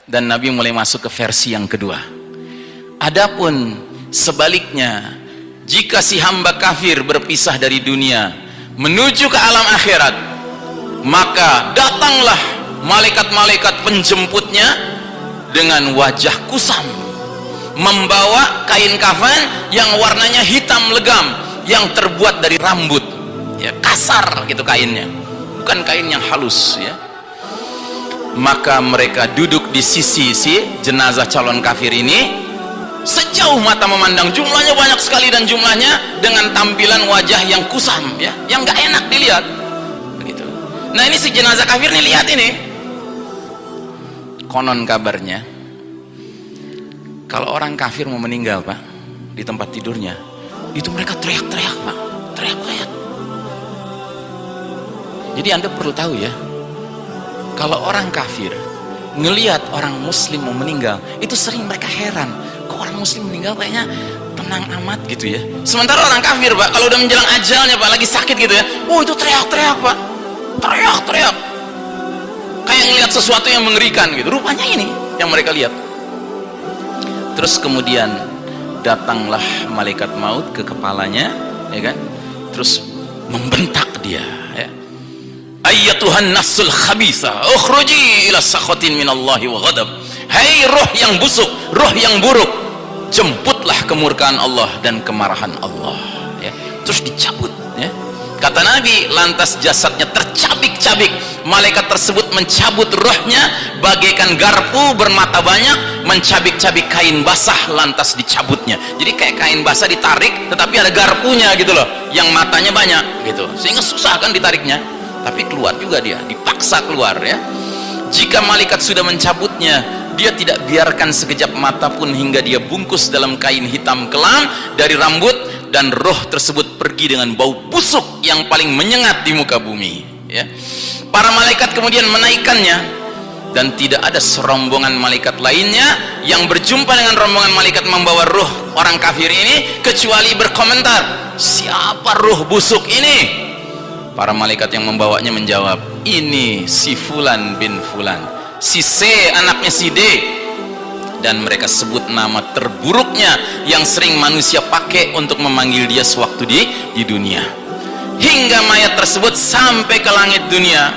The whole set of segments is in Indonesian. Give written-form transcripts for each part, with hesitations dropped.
dan Nabi mulai masuk ke versi yang kedua. Adapun sebaliknya, jika si hamba kafir berpisah dari dunia menuju ke alam akhirat, maka datanglah malaikat-malaikat penjemputnya dengan wajah kusam, membawa kain kafan yang warnanya hitam legam, yang terbuat dari rambut, ya, kasar gitu kainnya, bukan kain yang halus, ya. Maka mereka duduk di sisi si jenazah calon kafir ini, sejauh mata memandang, jumlahnya banyak sekali, dan jumlahnya dengan tampilan wajah yang kusam, ya, yang gak enak dilihat begitu. Nah, ini si jenazah kafir nih, lihat ini. Konon kabarnya, kalau orang kafir mau meninggal, Pak, di tempat tidurnya itu mereka teriak-teriak, Pak, teriak-teriak. Jadi Anda perlu tahu, ya, kalau orang kafir ngelihat orang muslim mau meninggal, itu sering mereka heran, kok orang muslim meninggal kayaknya tenang amat gitu, ya. Sementara orang kafir, Pak, kalau udah menjelang ajalnya, Pak, lagi sakit gitu, ya, oh itu teriak-teriak, Pak, teriak-teriak, kayak ngelihat sesuatu yang mengerikan gitu. Rupanya ini yang mereka lihat. Terus kemudian datanglah malaikat maut ke kepalanya, ya kan, terus membentak dia, ya. Ayyatuhan nafsul khabisa ukhruji ila sakhatin minallahi wa ghadab. Hai roh yang busuk, roh yang buruk, jemputlah kemurkaan Allah dan kemarahan Allah, ya. Terus dicabut, ya. Kata Nabi, lantas jasadnya tercabik-cabik. Malaikat tersebut mencabut rohnya bagaikan garpu bermata banyak, mencabik-cabik kain basah, lantas dicabutnya. Jadi kayak kain basah ditarik, tetapi ada garpunya gitu loh, yang matanya banyak gitu, sehingga susah kan ditariknya. Tapi keluar juga dia, dipaksa keluar, ya. Jika malaikat sudah mencabutnya, dia tidak biarkan sekejap mata pun hingga dia bungkus dalam kain hitam kelam dari rambut, dan roh tersebut pergi dengan bau busuk yang paling menyengat di muka bumi, ya. Para malaikat kemudian menaikkannya, dan tidak ada serombongan malaikat lainnya yang berjumpa dengan rombongan malaikat membawa roh orang kafir ini kecuali berkomentar, siapa roh busuk ini? Para malaikat yang membawanya menjawab, ini si Fulan bin Fulan, si C anaknya si D. Dan mereka sebut nama terburuknya yang sering manusia pakai untuk memanggil dia sewaktu di dunia, hingga mayat tersebut sampai ke langit dunia.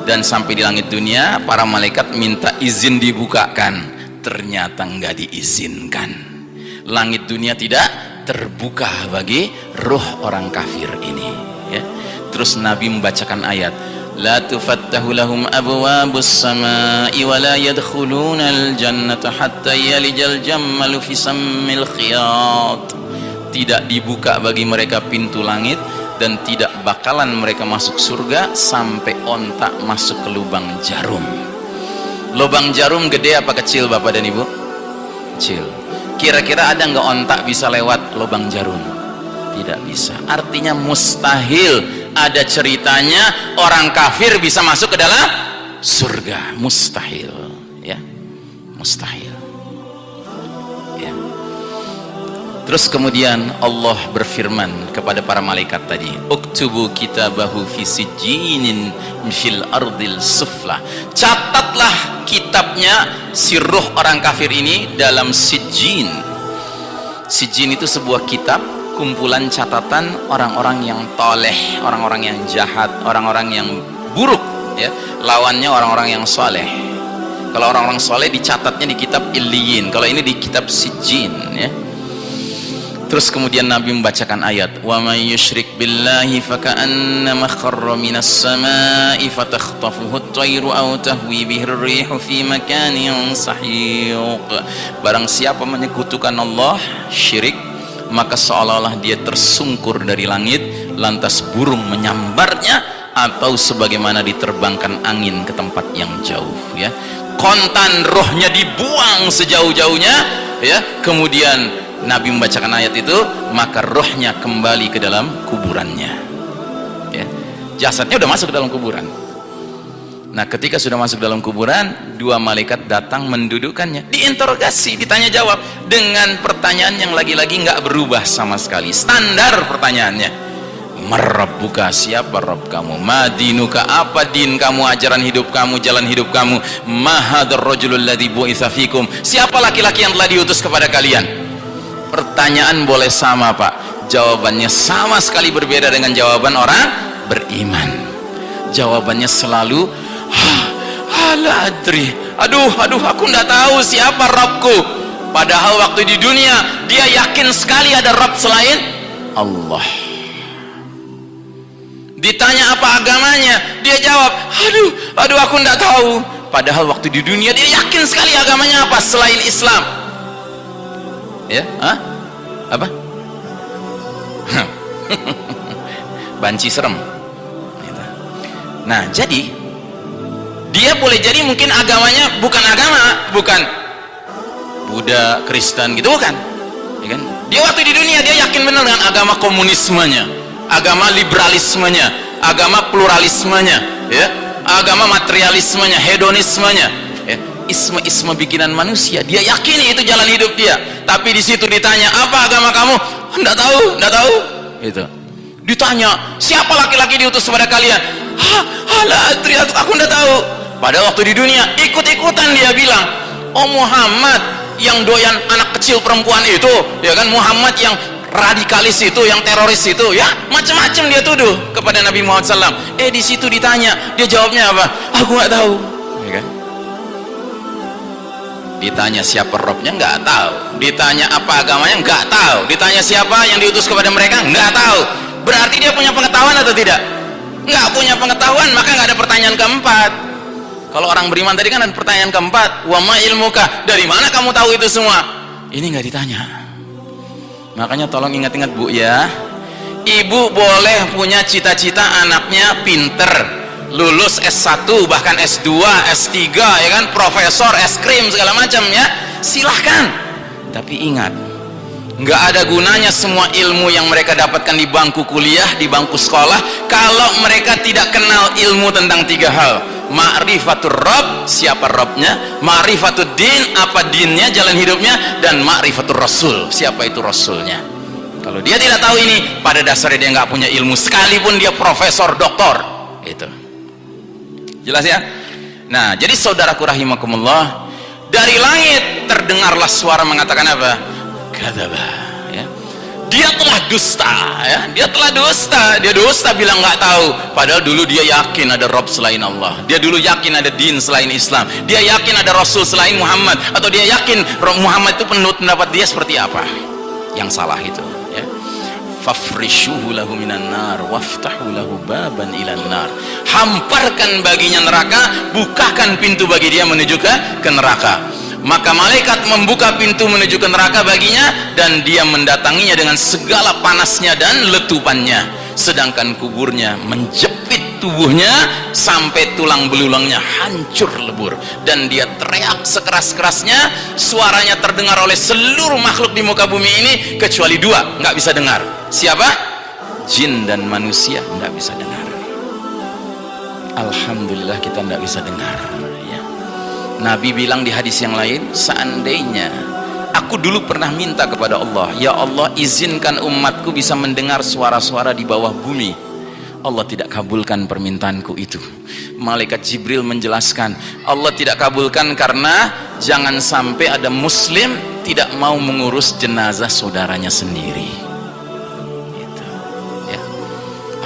Dan sampai di langit dunia, para malaikat minta izin dibukakan, ternyata nggak diizinkan. Langit dunia tidak terbuka bagi roh orang kafir ini, ya. Terus Nabi membacakan ayat, la tufattahu lahum abwabus samai wa la yadkhulunal jannata hatta yalijal jammalu fi sammil khiyat. Tidak dibuka bagi mereka pintu langit, dan tidak bakalan mereka masuk surga sampai ontak masuk ke lubang jarum. Lubang jarum gede apa kecil, Bapak dan Ibu? Kecil. Kira-kira ada nggak ontak bisa lewat lubang jarum? Tidak bisa. Artinya mustahil ada ceritanya orang kafir bisa masuk ke dalam surga. Mustahil, ya. Mustahil, ya. Terus kemudian Allah berfirman kepada para malaikat tadi, uktubu kitabahu fi sijjinin fil ardil sufla. Catatlah kitabnya si ruh orang kafir ini dalam sijjin. Sijjin itu sebuah kitab, kumpulan catatan orang-orang yang toleh, orang-orang yang jahat, orang-orang yang buruk, ya. Lawannya orang-orang yang soleh. Kalau orang-orang soleh dicatatnya di kitab Illiyin, kalau ini di kitab Sijjin, ya. Terus kemudian Nabi membacakan ayat, wa may yusyrik billahi faka'annama kharra minas samai fatakhtafuhu at-tayru aw tahwi bihi ar-rihu fi makanin sahiq. Barang siapa menyekutukan Allah, syirik, maka seolah-olah dia tersungkur dari langit, lantas burung menyambarnya, atau sebagaimana diterbangkan angin ke tempat yang jauh, ya. Kontan rohnya dibuang sejauh-jauhnya, ya. Kemudian Nabi membacakan ayat itu, maka rohnya kembali ke dalam kuburannya, ya. Jasadnya udah masuk ke dalam kuburan. Nah, ketika sudah masuk dalam kuburan, dua malaikat datang mendudukkannya, diinterogasi, ditanya jawab dengan pertanyaan yang lagi-lagi nggak berubah sama sekali, standar pertanyaannya. Marrabbuka, siapa Rabb kamu? Madinuka, apa din kamu, ajaran hidup kamu, jalan hidup kamu? Mahadar rajulul ladzi bu'itsa fikum, siapa laki-laki yang telah diutus kepada kalian? Pertanyaan boleh sama Pak, jawabannya sama sekali berbeda dengan jawaban orang beriman. Jawabannya selalu la adri, aduh aku nggak tahu siapa Rabbku. Padahal waktu di dunia dia yakin sekali ada Rabb selain Allah. Ditanya apa agamanya, dia jawab aduh aku nggak tahu. Padahal waktu di dunia dia yakin sekali agamanya apa selain Islam. Ya, apa? Banci serem. Nah, jadi dia boleh jadi mungkin agamanya bukan Buddha, Kristen gitu, bukan, ya kan? Dia waktu di dunia dia yakin benar dengan agama komunismenya, agama liberalismenya, agama pluralismenya, ya, agama materialismenya, hedonismenya, ya. Isme bikinan manusia, dia yakini itu jalan hidup dia. Tapi di situ ditanya, apa agama kamu? Enggak tahu. Itu. Ditanya, siapa laki-laki diutus kepada kalian? Aku enggak tahu. Padahal waktu di dunia ikut-ikutan dia bilang, oh Muhammad yang doyan anak kecil perempuan itu, ya kan, Muhammad yang radikalis itu, yang teroris itu, ya macam-macam dia tuduh kepada Nabi Muhammad SAW. Di situ ditanya, dia jawabnya apa? Aku nggak tahu, ya kan? Ditanya siapa Robnya, nggak tahu. Ditanya apa agamanya, nggak tahu. Ditanya siapa yang diutus kepada mereka, nggak tahu. Berarti dia punya pengetahuan atau tidak? Nggak punya pengetahuan, maka nggak ada pertanyaan keempat. Kalau orang beriman tadi kan ada pertanyaan keempat, wa ma ilmuka, dari mana kamu tahu itu semua? Ini nggak ditanya. Makanya tolong ingat-ingat Bu ya, ibu boleh punya cita-cita anaknya pinter, lulus S1 bahkan S2 S3, ya kan, profesor, es krim segala macam, ya silahkan. Tapi ingat, nggak ada gunanya semua ilmu yang mereka dapatkan di bangku kuliah, di bangku sekolah, kalau mereka tidak kenal ilmu tentang tiga hal: ma'rifatur Rabb, siapa Rabbnya; ma'rifatud din, apa dinnya, jalan hidupnya; dan ma'rifatur Rasul, siapa itu Rasulnya. Kalau dia tidak tahu ini, pada dasarnya dia nggak punya ilmu, sekalipun dia profesor, doktor. Itu jelas ya. Nah, jadi saudaraku rahimakumullah, dari langit terdengarlah suara mengatakan apa? Kadzaba, ya. Dia telah dusta, ya. Dia dusta bilang nggak tahu. Padahal dulu dia yakin ada Rabb selain Allah. Dia dulu yakin ada din selain Islam. Dia yakin ada Rasul selain Muhammad, atau dia yakin Muhammad itu pendapat dia seperti apa. Yang salah itu, ya. Fafrishuhu lahu minan nar waftahu lahu baban ilan nar. Hamparkan baginya neraka, bukakan pintu bagi dia menuju ke neraka. Maka malaikat membuka pintu menuju ke neraka baginya, dan dia mendatanginya dengan segala panasnya dan letupannya, sedangkan kuburnya menjepit tubuhnya sampai tulang belulangnya hancur lebur, dan dia teriak sekeras-kerasnya, suaranya terdengar oleh seluruh makhluk di muka bumi ini kecuali dua nggak bisa dengar. Siapa? Jin dan manusia nggak bisa dengar. Alhamdulillah kita nggak bisa dengar. Nabi bilang di hadis yang lain, seandainya aku dulu pernah minta kepada Allah, ya Allah izinkan umatku bisa mendengar suara-suara di bawah bumi, Allah tidak kabulkan permintaanku itu. Malaikat Jibril menjelaskan, Allah tidak kabulkan karena jangan sampai ada muslim tidak mau mengurus jenazah saudaranya sendiri. Gitu, ya.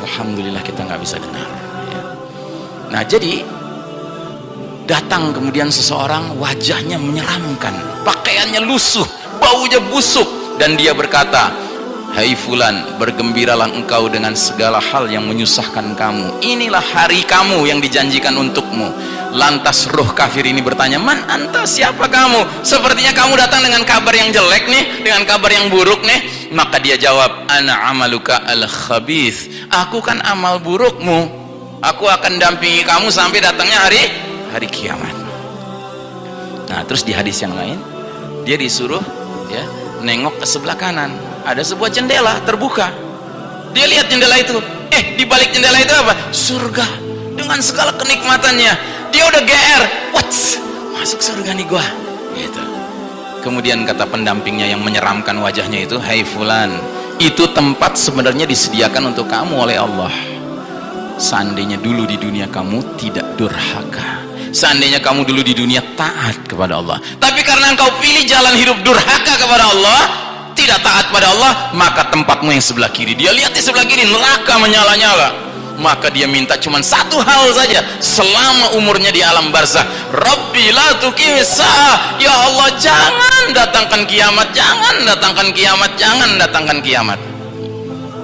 Alhamdulillah kita nggak bisa dengar, ya. Nah, jadi datang kemudian seseorang, wajahnya menyeramkan, pakaiannya lusuh, baunya busuk, dan dia berkata, hai fulan, bergembiralah engkau dengan segala hal yang menyusahkan kamu, inilah hari kamu yang dijanjikan untukmu. Lantas roh kafir ini bertanya, man anta, siapa kamu? Sepertinya kamu datang dengan kabar yang jelek nih, dengan kabar yang buruk nih. Maka dia jawab, ana amaluka al khabith, aku kan amal burukmu, aku akan dampingi kamu sampai datangnya hari kiamat. Nah, terus di hadis yang lain dia disuruh, ya, nengok ke sebelah kanan, ada sebuah jendela terbuka. Dia lihat jendela itu, di balik jendela itu apa? Surga dengan segala kenikmatannya. Dia udah GR, masuk surga nih gua, gitu. Kemudian kata pendampingnya yang menyeramkan wajahnya itu, hai fulan, Itu tempat sebenarnya disediakan untuk kamu oleh Allah. Seandainya dulu di dunia kamu tidak durhaka, seandainya kamu dulu di dunia taat kepada Allah, tapi karena engkau pilih jalan hidup durhaka kepada Allah, tidak taat pada Allah, maka tempatmu yang sebelah kiri, dia lihat di sebelah kiri neraka menyala-nyala, maka dia minta cuma satu hal saja selama umurnya di alam barzah, Rabbi la tuqimis sa'ah, ya Allah jangan datangkan kiamat, jangan datangkan kiamat, jangan datangkan kiamat.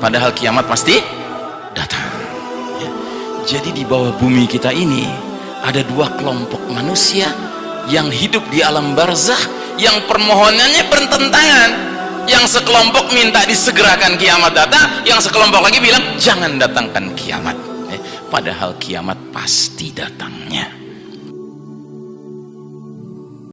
Padahal kiamat pasti datang. Jadi di bawah bumi kita ini ada dua kelompok manusia yang hidup di alam barzah, yang permohonannya bertentangan. Yang sekelompok minta disegerakan kiamat datang, yang sekelompok lagi bilang jangan datangkan kiamat. Padahal kiamat pasti datangnya.